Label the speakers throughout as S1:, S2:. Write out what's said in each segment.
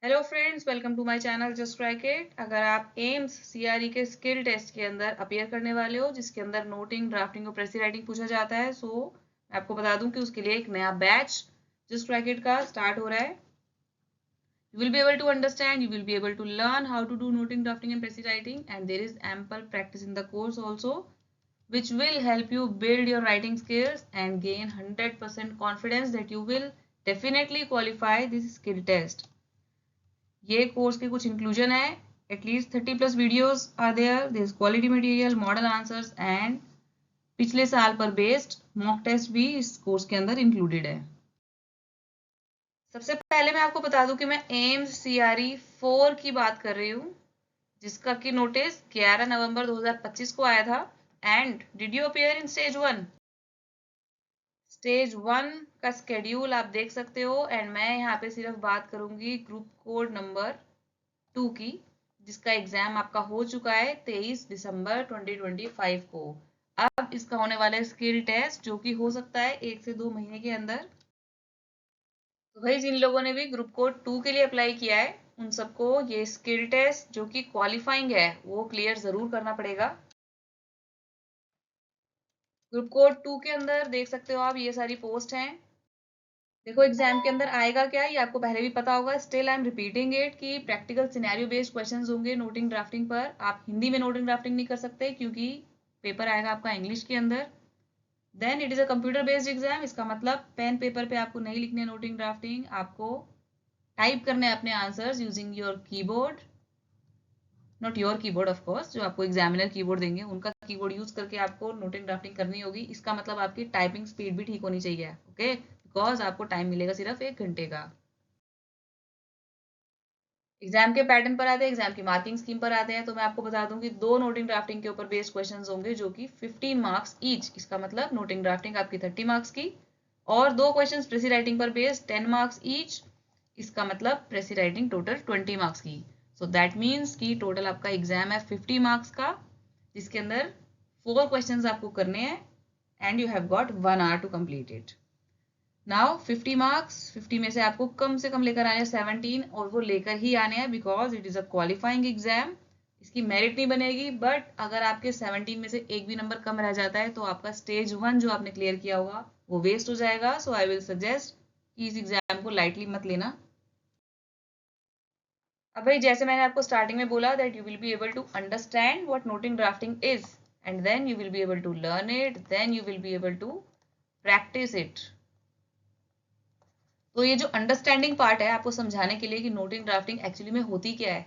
S1: Hello friends, welcome to my channel just crack it. अगर आप AIIMS CRE के skill test के अंदर अपीयर करने वाले हो जिसके अंदर नोटिंग, ड्राफ्टिंग और प्रेसी राइटिंग पूछा जाता है, मैं आपको बता दूं कि उसके लिए एक नया बैच जस्ट क्रैक इट का स्टार्ट हो रहा है। You will be able to understand, you will be able to learn how to do noting, drafting and presi writing, and there is ample practice in the course also, which will help you build your writing skills and gain 100% confidence that you will definitely qualify this skill test. ये course के कुछ inclusion है। At least 30+ videos are there, there is quality material, model answers and पिछले साल पर based mock test भी इस course के अंदर इंक्लूडेड है। सबसे पहले मैं आपको बता दूं कि मैं एम्स सीआरई 4 की बात कर रही हूँ, जिसका की नोटिस 11 नवंबर 2025 को आया था। And did you appear in stage 1? Stage 1 का स्केड्यूल आप देख सकते हो। एंड मैं यहाँ पे सिर्फ बात करूंगी ग्रुप कोड नंबर 2 की, जिसका एग्जाम आपका हो चुका है 23 दिसंबर 2025 को। अब इसका होने वाला है स्किल टेस्ट, जो कि हो सकता है 1 से 2 महीने के अंदर। तो भाई, जिन लोगों ने भी ग्रुप कोड 2 के लिए अप्लाई किया है उन सबको ये स्किल टेस्ट जो कि क्वालिफाइंग है वो क्लियर जरूर करना पड़ेगा। ग्रुप कोड 2 के अंदर देख सकते हो आप, ये सारी पोस्ट हैं। देखो, एग्जाम के अंदर आएगा क्या ये आपको पहले भी पता होगा। Still I am repeating it कि प्रैक्टिकल सिनेरियो बेस्ड क्वेश्चंस होंगे नोटिंग ड्राफ्टिंग पर। आप हिंदी में नोटिंग ड्राफ्टिंग नहीं कर सकते क्योंकि पेपर आएगा आपका इंग्लिश के अंदर। Then it is a computer based exam. इसका मतलब पेन पेपर पे आपको नहीं लिखने नोटिंग ड्राफ्टिंग, आपको टाइप करने अपने answers using your keyboard. Not your keyboard of course, जो आपको एग्जामिनर कीबोर्ड देंगे उनका कीबोर्ड यूज करके आपको नोटिंग ड्राफ्टिंग करनी होगी। इसका मतलब आपकी टाइपिंग स्पीड भी ठीक होनी चाहिए, ओके, बिकॉज आपको टाइम मिलेगा सिर्फ 1 घंटे का। एग्जाम के पैटर्न पर आते हैं, एग्जाम की मार्किंग स्कीम पर आते हैं। तो मैं आपको बता दूं कि 2 नोटिंग ड्राफ्टिंग के ऊपर बेस्ड क्वेश्चंस होंगे जो कि 15 मार्क्स ईच। इसका मतलब नोटिंग ड्राफ्टिंग आपकी 30 मार्क्स की, और 2 क्वेश्चंस प्रेसी राइटिंग पर बेस्ड 10 मार्क्स ईच। इसका मतलब प्रेसी राइटिंग टोटल 20 मार्क्स की। सो दैट मीन्स कि टोटल आपका एग्जाम है 50 मार्क्स का, जिसके अंदर 4 क्वेश्चंस आपको करने हैं and you have got 1 hour to complete it. Now 50 marks, 50 में से आपको कम से कम लेकर आने हैं 17, और वो लेकर ही आने हैं because it is a qualifying exam. इसकी मेरिट नहीं बनेगी, बट अगर आपके 17 में से एक भी नंबर कम रह जाता है तो आपका स्टेज 1 जो आपने क्लियर किया होगा वो वेस्ट हो जाएगा। सो आई विल सजेस्ट कि इस एग्जाम को लाइटली मत लेना। अब भाई, जैसे मैंने आपको स्टार्टिंग में बोला that you will be able to understand what noting drafting is, and then you will be able to learn it, then you will be able to practise it. तो ये जो अंडरस्टैंडिंग पार्ट है आपको समझाने के लिए कि नोटिंग ड्राफ्टिंग एक्चुअली में होती क्या है,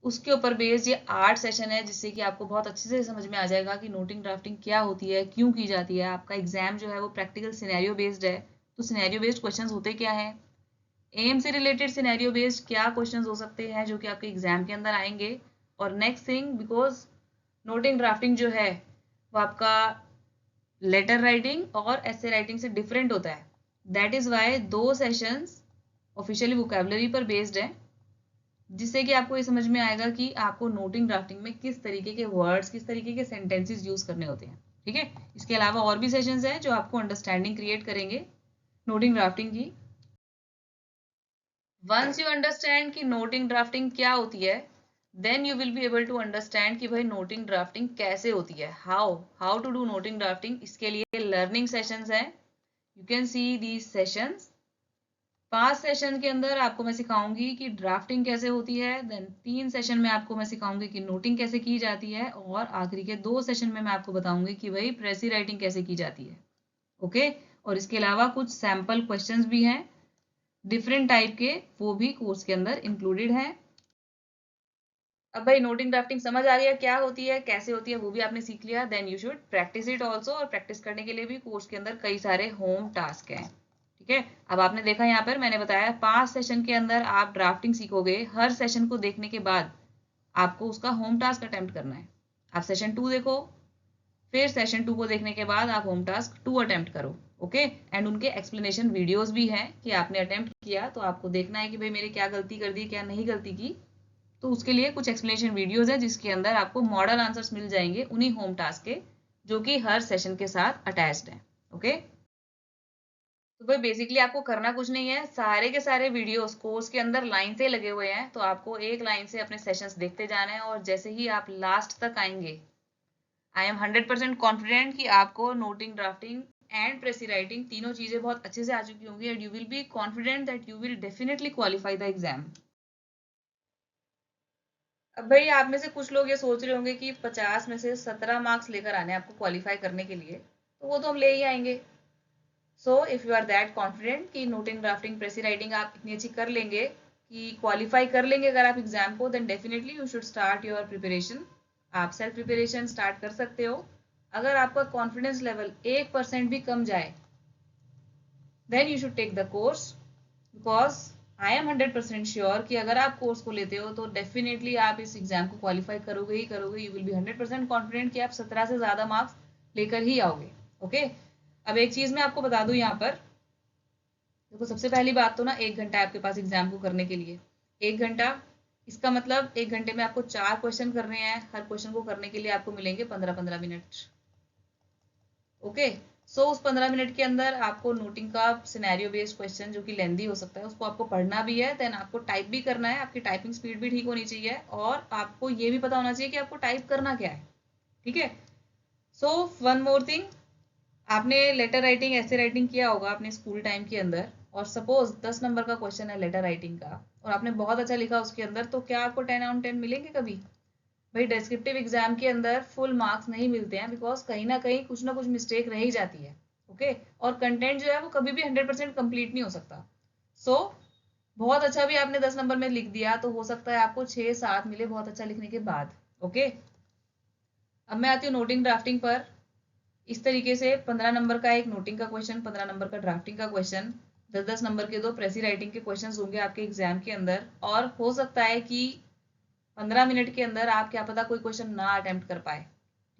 S1: उसके ऊपर बेस्ड ये 8 सेशन है, जिससे कि आपको बहुत अच्छे से समझ में आ जाएगा कि नोटिंग ड्राफ्टिंग क्या होती है, क्यों की जाती है। आपका एग्जाम जो है वो प्रैक्टिकल सिनेरियो बेस्ड है, तो सिनेरियो बेस्ड क्वेश्चंस होते क्या हैं, एम से रिलेटेड सिनेरियो बेस्ड क्या क्वेश्चंस हो सकते हैं जो कि आपके एग्जाम के अंदर आएंगे। और next thing, because noting drafting जो है वो आपका लेटर राइटिंग और एसे राइटिंग से डिफरेंट होता है। That is why 2 sessions officially vocabulary पर बेस्ड है, जिससे कि आपको ये समझ में आएगा कि आपको नोटिंग ड्राफ्टिंग में किस तरीके के वर्ड्स, किस तरीके के सेंटेंसेस यूज करने होते हैं। ठीक है, इसके अलावा और भी सेशंस हैं जो आपको अंडरस्टैंडिंग क्रिएट करेंगे नोटिंग ड्राफ्टिंग की। वंस यू अंडरस्टैंड कि नोटिंग ड्राफ्टिंग क्या होती है, then you will be able to understand कि भाई नोटिंग ड्राफ्टिंग कैसे होती है, how how to do noting drafting. इसके लिए लर्निंग सेशंस हैं, you can see these sessions. 5 session के अंदर आपको मैं सिखाऊंगी कि ड्राफ्टिंग कैसे होती है, देन 3 सेशन में आपको मैं सिखाऊंगी कि नोटिंग कैसे की जाती है, और आखिरी के 2 सेशन में मैं आपको बताऊंगी कि भाई प्रेसी राइटिंग कैसे की जाती है। ओके, और इसके अलावा कुछ सैम्पल क्वेश्चंस भी हैं डिफरेंट टाइप के, वो भी कोर्स के अंदर इंक्लूडेड हैं। अब भाई, नोटिंग ड्राफ्टिंग समझ आ गया क्या होती है, कैसे होती है, वो भी आपने सीख लिया। Then you should practise it also, और प्रैक्टिस करने के लिए भी कोर्स के अंदर कई सारे होम टास्क हैं। ठीक है, अब आपने देखा यहाँ पर मैंने बताया 5 सेशन के अंदर आप ड्राफ्टिंग सीखोगे। हर सेशन को देखने के बाद आपको उसका होम टास्क अटेम्प्ट करना है। आप सेशन 2 देखो, फिर सेशन 2 को देखने के बाद आप होम टास्क 2 अटेम्प्ट करो। ओके, एंड उनके एक्सप्लेनेशन वीडियोस भी हैं कि आपने अटेम्प्ट किया तो आपको देखना है कि भाई मैंने क्या गलती कर दी, क्या नहीं गलती की। तो उसके लिए कुछ एक्सप्लेनेशन वीडियोस है जिसके अंदर आपको मॉडल आंसर्स मिल जाएंगे उन्हीं होम टास्क के, जो कि हर सेशन के साथ अटैच्ड है। ओके। तो भाई बेसिकली आपको करना कुछ नहीं है, सारे के सारे वीडियोस कोर्स के अंदर लाइन से लगे हुए हैं, तो आपको एक लाइन से अपने सेशंस देखते जाने हैं और जैसे ही आप लास्ट तक आएंगे, आई एम 100% कॉन्फिडेंट कि आपको नोटिंग, ड्राफ्टिंग एंड प्रेसी राइटिंग तीनों चीजें बहुत अच्छे से आ चुकी होंगी and you will be confident that you will definitely qualify the exam. अब भाई आप में से कुछ लोग ये सोच रहे होंगे कि 50 में से 17 मार्क्स लेकर आने आपको क्वालिफाई करने के लिए, तो वो तो हम ले ही आएंगे। So if you are that confident कि नोटिंग, ड्राफ्टिंग, प्रेसी राइटिंग आप इतनी अच्छी कर लेंगे कि क्वालिफाई कर लेंगे अगर आप एग्जाम को, then definitely you should start your preparation. आप सेल्फ प्रिपरेशन स्टार्ट कर सकते हो। अगर आपका कॉन्फिडेंस लेवल 1% भी कम जाए, then you should take the course, because I am 100% sure कि अगर आप कोर्स को लेते हो तो डेफिनेटली आप इस एग्जाम को क्वालिफाई करोगे ही करोगे। यू विल बी 100% कॉन्फिडेंट कि आप 17 से ज़्यादा मार्क्स लेकर ही आओगे। ओके, अब एक चीज़ मैं आपको बता दूं यहाँ पर, देखो सबसे पहली बात तो ना 1 घंटा है आपके पास एग्जाम को करने के लिए। 1 घंटा, इसका मतलब 1 घंटे में आपको 4 क्वेश्चन करने हैं। हर क्वेश्चन को करने के लिए आपको मिलेंगे 15-15 मिनट। ओके, सो उस 15 मिनट के अंदर आपको नोटिंग का सिनेरियो बेस्ड क्वेश्चन जो कि लेंदी हो सकता है उसको आपको पढ़ना भी है, देन आपको टाइप भी करना है। आपकी टाइपिंग स्पीड भी ठीक होनी चाहिए और आपको ये भी पता होना चाहिए कि आपको टाइप करना क्या है। ठीक है, सो वन मोर थिंग, आपने लेटर राइटिंग, ऐसे राइटिंग किया होगा अपने स्कूल टाइम के अंदर, और सपोज 10 नंबर का क्वेश्चन है लेटर राइटिंग का और आपने बहुत अच्छा लिखा उसके अंदर, तो क्या आपको 10/10 मिलेंगे कभी? भाई डिस्क्रिप्टिव एग्जाम के अंदर फुल मार्क्स नहीं मिलते हैं, बिकॉज कहीं ना कहीं कुछ ना कुछ मिस्टेक रह ही जाती है। ओके, और कंटेंट जो है वो कभी भी 100% कंप्लीट नहीं हो सकता। सो बहुत अच्छा भी आपने 10 नंबर में लिख दिया तो हो सकता है आपको 6-7 मिले बहुत अच्छा लिखने के बाद। ओके, अब मैं आती हूँ नोटिंग ड्राफ्टिंग पर। इस तरीके से 15 नंबर का एक नोटिंग का क्वेश्चन, 15 नंबर का ड्राफ्टिंग का क्वेश्चन, 10-10 नंबर के 2 प्रेसी राइटिंग के क्वेश्चन होंगे आपके एग्जाम के अंदर। और हो सकता है कि 15 मिनट के अंदर आप क्या पता कोई क्वेश्चन ना अटेम्प्ट कर पाए।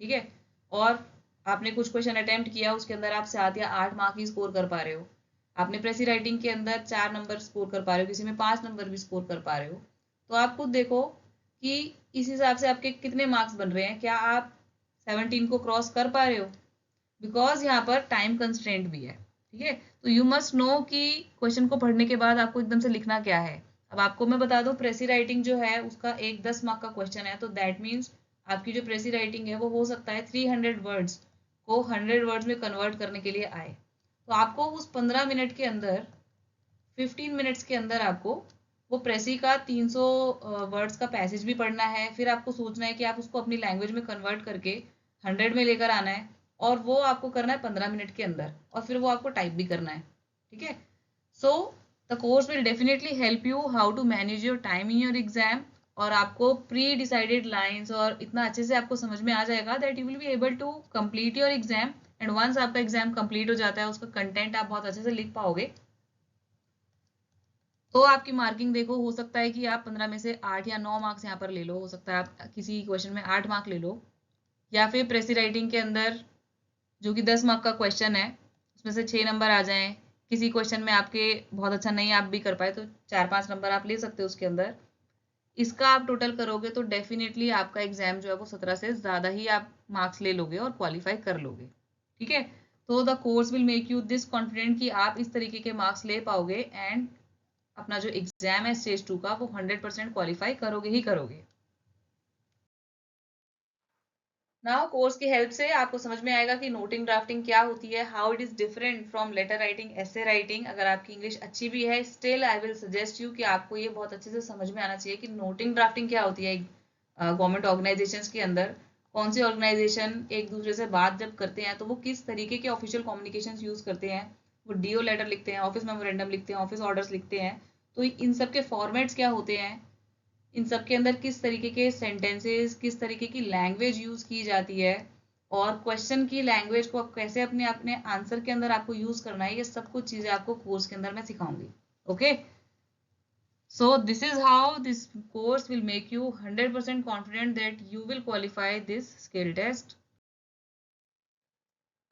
S1: ठीक है, और आपने कुछ क्वेश्चन अटेम्प्ट किया उसके अंदर आप 7 या 8 मार्क ही स्कोर कर पा रहे हो। आपने प्रेसी राइटिंग के अंदर 4 नंबर स्कोर कर पा रहे हो, किसी में 5 नंबर भी स्कोर कर पा रहे हो। तो आप खुद देखो कि इस हिसाब से आपके कितने मार्क्स बन रहे हैं, क्या आप 17 को क्रॉस कर पा रहे हो, बिकॉज यहाँ पर टाइम कंस्ट्रेंट भी है। ठीक है, तो यू मस्ट नो कि क्वेश्चन को पढ़ने के बाद आपको एकदम से लिखना क्या है। अब आपको मैं बता दूं, प्रेसी राइटिंग जो है उसका एक 10 मार्क का क्वेश्चन है, तो दैट मीन्स आपकी जो प्रेसी राइटिंग है वो हो सकता है 300 वर्ड्स को 100 वर्ड्स में कन्वर्ट करने के लिए आए। तो आपको उस 15 मिनट के अंदर, 15 मिनट्स के अंदर आपको वो प्रेसी का 300 वर्ड्स का पैसेज भी पढ़ना है, फिर आपको सोचना है कि आप उसको अपनी लैंग्वेज में कन्वर्ट करके 100 में लेकर आना है, और वो आपको करना है 15 मिनट के अंदर, और फिर वो आपको टाइप भी करना है। ठीक है, so the course will definitely help you how to manage your time in your exam, और आपको प्री डिसाइडेड लाइंस और इतना अच्छे से आपको समझ में आ जाएगा that you will be able to complete your exam. And once आपका एग्जाम कंप्लीट हो जाता है, उसका कंटेंट आप बहुत अच्छे से लिख पाओगे, तो आपकी मार्किंग देखो, हो सकता है कि आप 15 में से 8 या 9 मार्क्स यहाँ पर ले लो, हो सकता है आप किसी क्वेश्चन में 8 मार्क ले लो, या फिर प्रेसी राइटिंग के अंदर जो कि 10 मार्क का क्वेश्चन है उसमें से 6 नंबर आ जाएं। किसी क्वेश्चन में आपके बहुत अच्छा नहीं आप भी कर पाए तो 4-5 नंबर आप ले सकते हो उसके अंदर। इसका आप टोटल करोगे तो डेफिनेटली आपका एग्जाम जो है वो 17 से ज़्यादा ही आप मार्क्स ले लोगे और क्वालिफाई कर लोगे। ठीक है, तो the course will make you this confident कि आप इस तरीके के मार्क्स ले पाओगे एंड अपना जो एग्जाम है स्टेज 2 का वो 100% क्वालिफाई करोगे ही करोगे। नाउ कोर्स की हेल्प से आपको समझ में आएगा कि नोटिंग ड्राफ्टिंग क्या होती है, how it is different from letter writing, ऐसे राइटिंग। अगर आपकी इंग्लिश अच्छी भी है, still I will suggest you कि आपको ये बहुत अच्छे से समझ में आना चाहिए कि नोटिंग ड्राफ्टिंग क्या होती है। गवर्नमेंट ऑर्गेनाइजेशंस के अंदर कौन सी ऑर्गेनाइजेशन एक दूसरे से बात जब करते हैं तो वो किस तरीके के ऑफिशियल कम्युनिकेशन यूज करते हैं। वो डीओ लेटर लिखते हैं, ऑफिस मेमोरेंडम लिखते हैं, ऑफिस ऑर्डर्स लिखते हैं, तो इन सब के फॉर्मेट्स क्या होते हैं, इन सब के अंदर किस तरीके के सेंटेंसेस, किस तरीके की लैंग्वेज यूज की जाती है, और क्वेश्चन की लैंग्वेज को कैसे अपने अपने आंसर के अंदर आपको यूज करना है, ये सब कुछ चीजें आपको कोर्स के अंदर मैं सिखाऊंगी। Okay, so this is how this course will make you 100% confident that you will qualify this skill test.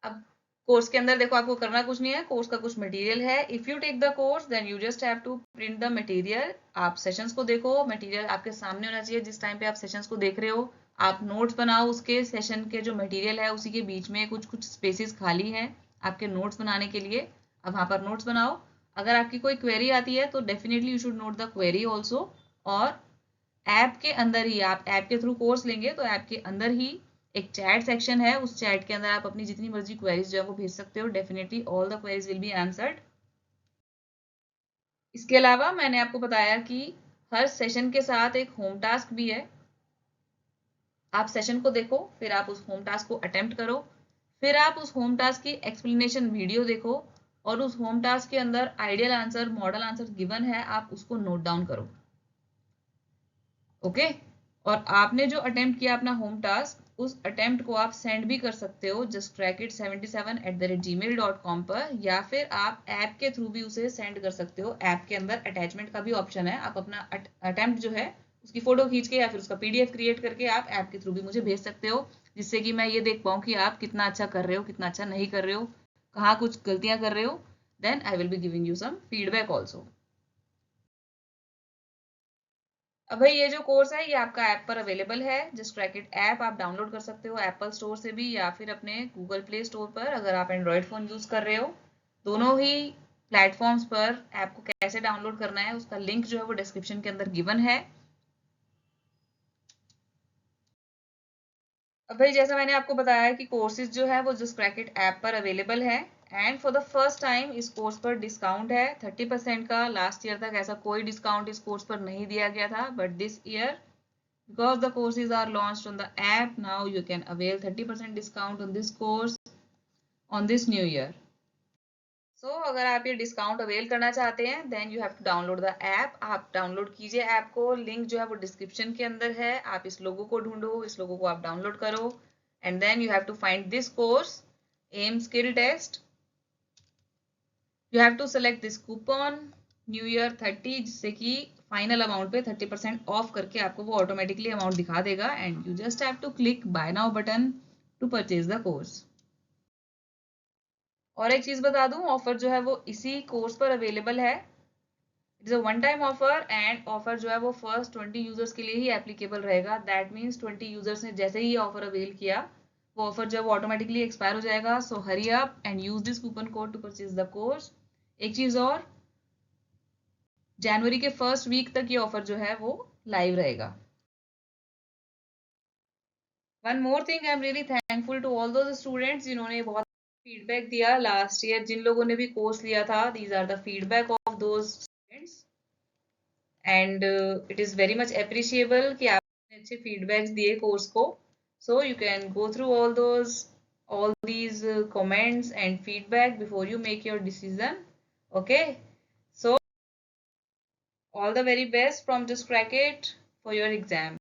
S1: अब कोर्स के अंदर देखो आपको करना कुछ नहीं है, कोर्स का कुछ मटेरियल है। If you take the course then you just have to print the material. आप सेशंस को देखो, मटेरियल आपके सामने होना चाहिए जिस टाइम पे आप सेशंस को देख रहे हो। आप नोट्स बनाओ, उसके सेशन के जो मटेरियल है उसी के बीच में कुछ कुछ स्पेसेस खाली हैं आपके नोट्स बनाने के लिए। अब वहाँ पर नोट्स बनाओ। अगर आपकी कोई क्वेरी आती है तो definitely you should note the query also. और ऐप के अंदर ही, आप ऐप के थ्रू कोर्स लेंगे तो ऐप के अंदर ही एक चैट सेक्शन है, उस चैट के अंदर आप अपनी जितनी मर्जी क्वेरीज जो है वो भेज सकते हो। Definitely all the queries will be answered. इसके अलावा मैंने आपको बताया कि हर सेशन के साथ एक होम टास्क भी है। आप सेशन को देखो, फिर आप उस होम टास्क को अटेम्प्ट करो, फिर आप उस होम टास्क की एक्सप्लेनेशन वीडियो देखो, और उस होम टास्क के अंदर ideal answer, model answer given है, आप उसको नोट डाउन करो। ओके। और आपने जो अटेम्प्ट किया अपना होम टास्क, उस अटेम्प्ट को आप सेंड भी कर सकते हो justcrackit77@gmail.com पर, या फिर आप ऐप के थ्रू भी उसे सेंड कर सकते हो। ऐप के अंदर अटैचमेंट का भी ऑप्शन है, आप अपना अटेम्प्ट जो है उसकी फोटो खींच के या फिर उसका पीडीएफ क्रिएट करके आप ऐप के थ्रू भी मुझे भेज सकते हो, जिससे कि मैं ये देख पाऊँ कि आप कितना अच्छा कर रहे हो, कितना अच्छा नहीं कर रहे हो, कहाँ कुछ गलतियां कर रहे हो। Then I will be giving you some feedback also. अब भाई ये जो कोर्स है ये आपका ऐप पर अवेलेबल है। जस्ट क्रैक इट ऐप आप डाउनलोड कर सकते हो एप्पल स्टोर से भी या फिर अपने गूगल प्ले स्टोर पर, अगर आप एंड्रॉयड फ़ोन यूज़ कर रहे हो। दोनों ही प्लेटफॉर्म्स पर ऐप को कैसे डाउनलोड करना है उसका लिंक जो है वो डिस्क्रिप्शन के अंदर गिवन है। अब भाई जैसा मैंने आपको बताया कि कोर्सेज जो है वो जस्ट क्रैक इट ऐप पर अवेलेबल है, and for the first time इस कोर्स पर डिस्काउंट है 30% का। लास्ट ईयर तक ऐसा कोई डिस्काउंट इस कोर्स पर नहीं दिया गया था, but this year, because the courses are launched on the app, now you can avail 30% discount on this course on this new year. So अगर आप ये डिस्काउंट अवेल करना चाहते हैं then you have to download the app. आप download कीजिए app को, link जो है वो डिस्क्रिप्शन के अंदर है। आप इस लोगो को ढूंढो, इस लोगो को आप डाउनलोड करो, and then you have to find this course AIIMS skill test. You have to select this coupon new year 30, जिससे कि फाइनल अमाउंट पे 30% ऑफ करके आपको वो ऑटोमेटिकली अमाउंट दिखा देगा, and you just have to click buy now button to purchase the course. और एक चीज बता दूं, ऑफर जो है वो इसी कोर्स पर अवेलेबल है। It is a one time offer, and offer जो है वो फर्स्ट 20 यूजर्स के लिए ही एप्लीकेबल रहेगा। दैट मीन्स 20 यूजर्स ने जैसे ही ऑफर अवेल किया वो ऑफर जो है वो ऑटोमेटिकली एक्सपायर हो जाएगा। So hurry up and use this coupon code to purchase the course. एक चीज और, जनवरी के फर्स्ट वीक तक ये ऑफर जो है वो लाइव रहेगा। One more thing, I am really thankful to all those students जिन्होंने बहुत फीडबैक दिया लास्ट ईयर। जिन लोगों ने भी कोर्स लिया था, these are the feedback of those students, and it is very much appreciable कि आपने अच्छे फीडबैक्स दिए कोर्स को। So you can go through all these comments and feedback before you make your decision. Okay, so all the very best from Just Crack It for your exam.